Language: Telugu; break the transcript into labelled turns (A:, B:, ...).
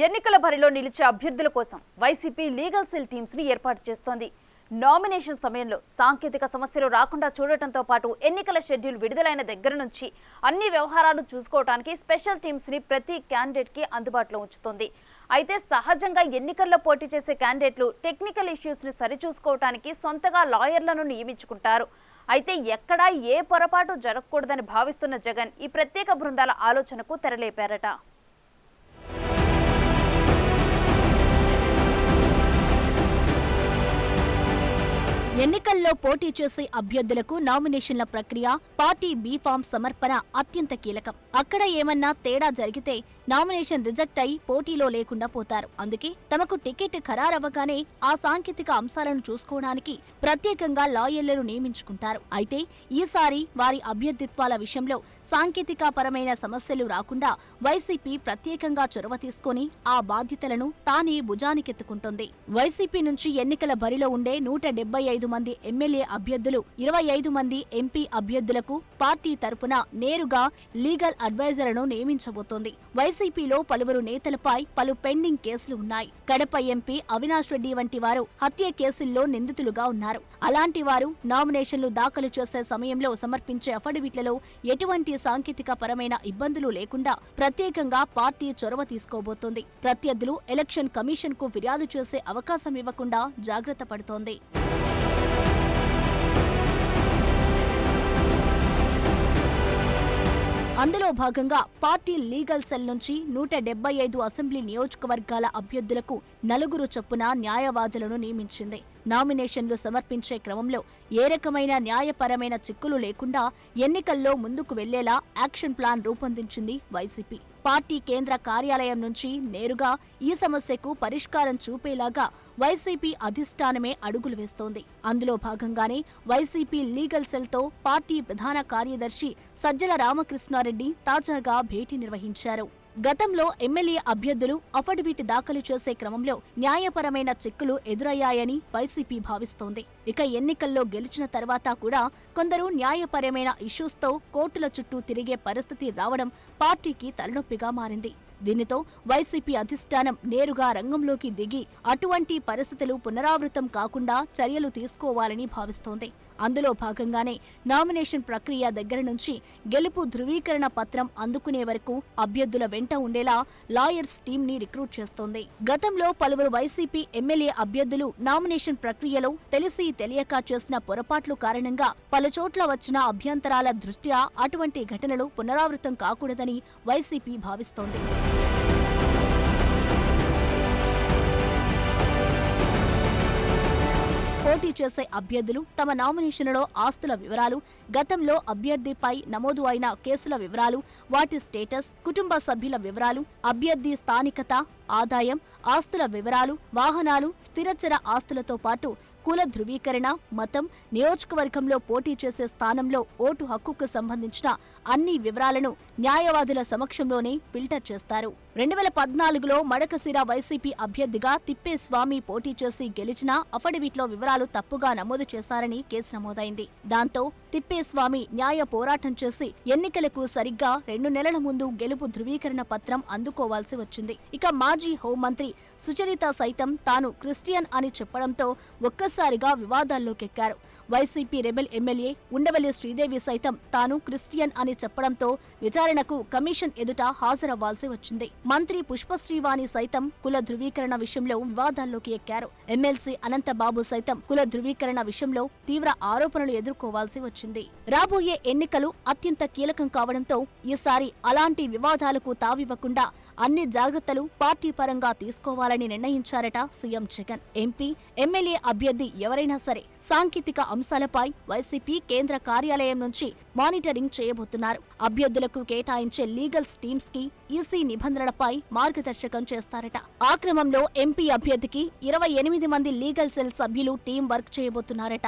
A: ఎన్నికల బరిలో నిలిచే అభ్యర్థుల కోసం వైసీపీ లీగల్ సెల్ టీమ్స్ ని ఏర్పాటు చేస్తోంది. నామినేషన్ సమయంలో సాంకేతిక సమస్యలు రాకుండా చూడటంతో పాటు ఎన్నికల షెడ్యూల్ విడుదలైన దగ్గర నుంచి అన్ని వ్యవహారాలు చూసుకోవడానికి స్పెషల్ టీమ్స్ ని ప్రతి క్యాండిడేట్ కి అందుబాటులో ఉంచుతోంది. అయితే సహజంగా ఎన్నికల్లో పోటీ చేసే క్యాండిడేట్లు టెక్నికల్ ఇష్యూస్ ని సరిచూసుకోవడానికి సొంతగా లాయర్లను నియమించుకుంటారు. అయితే ఎక్కడా ఏ పొరపాటు జరగకూడదని భావిస్తున్న జగన్ ఈ ప్రత్యేక బృందాల ఆలోచనకు తెరలేపారట.
B: ఎన్నికల్లో పోటీ చేసే అభ్యర్థులకు నామినేషన్ల ప్రక్రియ, పార్టీ బీఫామ్ సమర్పణ అత్యంత కీలకం. అక్కడ ఏమన్నా తేడా జరిగితే నామినేషన్ రిజెక్ట్ అయి పోటీలో లేకుండా పోతారు. అందుకే తమకు టికెట్ ఖరారవ్వగానే ఆ సాంకేతిక అంశాలను చూసుకోవడానికి ప్రత్యేకంగా లాయర్లను నియమించుకుంటారు. అయితే ఈసారి వారి అభ్యర్థిత్వాల విషయంలో సాంకేతిక పరమైన సమస్యలు రాకుండా వైసీపీ ప్రత్యేకంగా చొరవ తీసుకుని ఆ బాధ్యతలను తానే భుజానికెత్తుకుంటోంది. వైసీపీ నుంచి ఎన్నికల బరిలో ఉండే 175 మంది ఎమ్మెల్యే అభ్యర్థులు, 25 మంది ఎంపీ అభ్యర్థులకు పార్టీ తరపున నేరుగా లీగల్ అడ్వైజర్లను నియమించబోతోంది. వైసీపీలో పలువురు నేతలపై పలు పెండింగ్ కేసులు ఉన్నాయి. కడప ఎంపీ అవినాష్ రెడ్డి వంటి వారు హత్య కేసుల్లో నిందితులుగా ఉన్నారు. అలాంటి వారు నామినేషన్లు దాఖలు చేసే సమయంలో సమర్పించే అఫిడవిట్లలో ఎటువంటి సాంకేతిక పరమైన ఇబ్బందులు లేకుండా ప్రత్యేకంగా పార్టీ చొరవ తీసుకోబోతోంది. ప్రత్యర్థులు ఎలక్షన్ కమిషన్ కు ఫిర్యాదు చేసే అవకాశం ఇవ్వకుండా జాగ్రత్త పడుతోంది. అందులో భాగంగా పార్టీ లీగల్ సెల్ నుంచి 175 అసెంబ్లీ నియోజకవర్గాల అభ్యర్థులకు 4 చొప్పున న్యాయవాదులను నియమించింది. నామినేషన్లు సమర్పించే క్రమంలో ఏ రకమైన న్యాయపరమైన చిక్కులు లేకుండా ఎన్నికల్లో ముందుకు వెళ్లేలా యాక్షన్ ప్లాన్ రూపొందించింది వైసీపీ. పార్టీ కేంద్ర కార్యాలయం నుంచి నేరుగా ఈ సమస్యకు పరిష్కారం చూపేలాగా వైసీపీ అధిష్టానమే అడుగులు వేస్తోంది. అందులో భాగంగానే వైసీపీ లీగల్ సెల్తో పార్టీ ప్రధాన కార్యదర్శి సజ్జల రామకృష్ణారెడ్డి తాజాగా భేటీ నిర్వహించారు. గతంలో ఎమ్మెల్యే అభ్యర్థులు అఫిడవిట్ దాఖలు చేసే క్రమంలో న్యాయపరమైన చిక్కులు ఎదురయ్యాయని వైసీపీ భావిస్తోంది. ఇక ఎన్నికల్లో గెలిచిన తర్వాత కూడా కొందరు న్యాయపరమైన ఇష్యూస్తో కోర్టుల చుట్టూ తిరిగే పరిస్థితి రావడం పార్టీకి తలనొప్పిగా మారింది. దీనితో వైసీపీ అధిష్టానం నేరుగా రంగంలోకి దిగి అటువంటి పరిస్థితులు పునరావృతం కాకుండా చర్యలు తీసుకోవాలని భావిస్తోంది. అందులో భాగంగానే నామినేషన్ ప్రక్రియ దగ్గర నుంచి గెలుపు ధృవీకరణ పత్రం అందుకునే వరకు అభ్యర్థుల వెంట ఉండేలా లాయర్స్ టీంని రిక్రూట్ చేస్తోంది. గతంలో పలువురు వైసీపీ ఎమ్మెల్యే అభ్యర్థులు నామినేషన్ ప్రక్రియలో తెలిసి తెలియక చేసిన పొరపాట్ల కారణంగా పలుచోట్ల వచ్చిన అభ్యంతరాల దృష్ట్యా అటువంటి ఘటనలు పునరావృతం కాకూడదని వైసీపీ భావిస్తోంది. పోటీ చేసే అభ్యర్థులు తమ నామినేషన్లలో ఆస్తుల వివరాలు, గతంలో అభ్యర్థిపై నమోదు అయిన కేసుల వివరాలు, వాటి స్టేటస్, కుటుంబ సభ్యుల వివరాలు, అభ్యర్థి స్థానికత, ఆదాయం, ఆస్తుల వివరాలు, వాహనాలు, స్థిరచర ఆస్తులతో పాటు కుల ధృవీకరణ, మతం, నియోజకవర్గంలో పోటీ చేసే స్థానంలో ఓటు హక్కుకు సంబంధించిన అన్ని వివరాలను న్యాయవాదుల సమక్షంలోనే ఫిల్టర్ చేస్తారు. 2014లో మడకశిర వైసీపీ అభ్యర్థిగా తిప్పేస్వామి పోటీ చేసి గెలిచినా అఫిడవిట్లో వివరాలు తప్పుగా నమోదు చేశారని కేసు నమోదైంది. దాంతో తిప్పేస్వామి న్యాయ పోరాటం చేసి ఎన్నికలకు సరిగ్గా 2 నెలల ముందు గెలుపు ధృవీకరణ పత్రం అందుకోవాల్సి వచ్చింది. ఇక మాజీ హోంమంత్రి సుచరిత సైతం తాను క్రిస్టియన్ అని చెప్పడంతో ఒక్కసారిగా వివాదాల్లోకెక్కారు. వైసీపీ రెబెల్ ఎమ్మెల్యే ఉండవల్లి శ్రీదేవి సైతం తాను క్రిస్టియన్ అని చెప్పడంతో విచారణకు కమిషన్ ఎదుట హాజరవ్వాల్సి వచ్చింది. మంత్రి పుష్పశ్రీవాణి సైతం కుల ధృవీకరణ విషయంలో వివాదాల్లోకి ఎక్కారు. ఎమ్మెల్సీ అనంతబాబు సైతం కుల ధృవీకరణ విషయంలో తీవ్ర ఆరోపణలు ఎదుర్కోవాల్సి వచ్చింది. రాబోయే ఎన్నికలు అత్యంత కీలకం కావడంతో ఈసారి అలాంటి వివాదాలకు తావివ్వకుండా అన్ని జాగ్రత్తలు పార్టీ పరంగా తీసుకోవాలని నిర్ణయించారట సీఎం జగన్. ఎంపీ, ఎమ్మెల్యే అభ్యర్థి ఎవరైనా సరే సాంకేతిక అంశాలపై వైసీపీ కేంద్ర కార్యాలయం నుంచి మానిటరింగ్ చేయబోతున్నారు. అభ్యర్థులకు కేటాయించే లీగల్ టీమ్స్ కి ఈసీ నిబంధనలపై మార్గదర్శకం చేస్తారట. ఆ క్రమంలో ఎంపీ అభ్యర్థికి 28 మంది లీగల్ సెల్ సభ్యులు టీం వర్క్ చేయబోతున్నారట.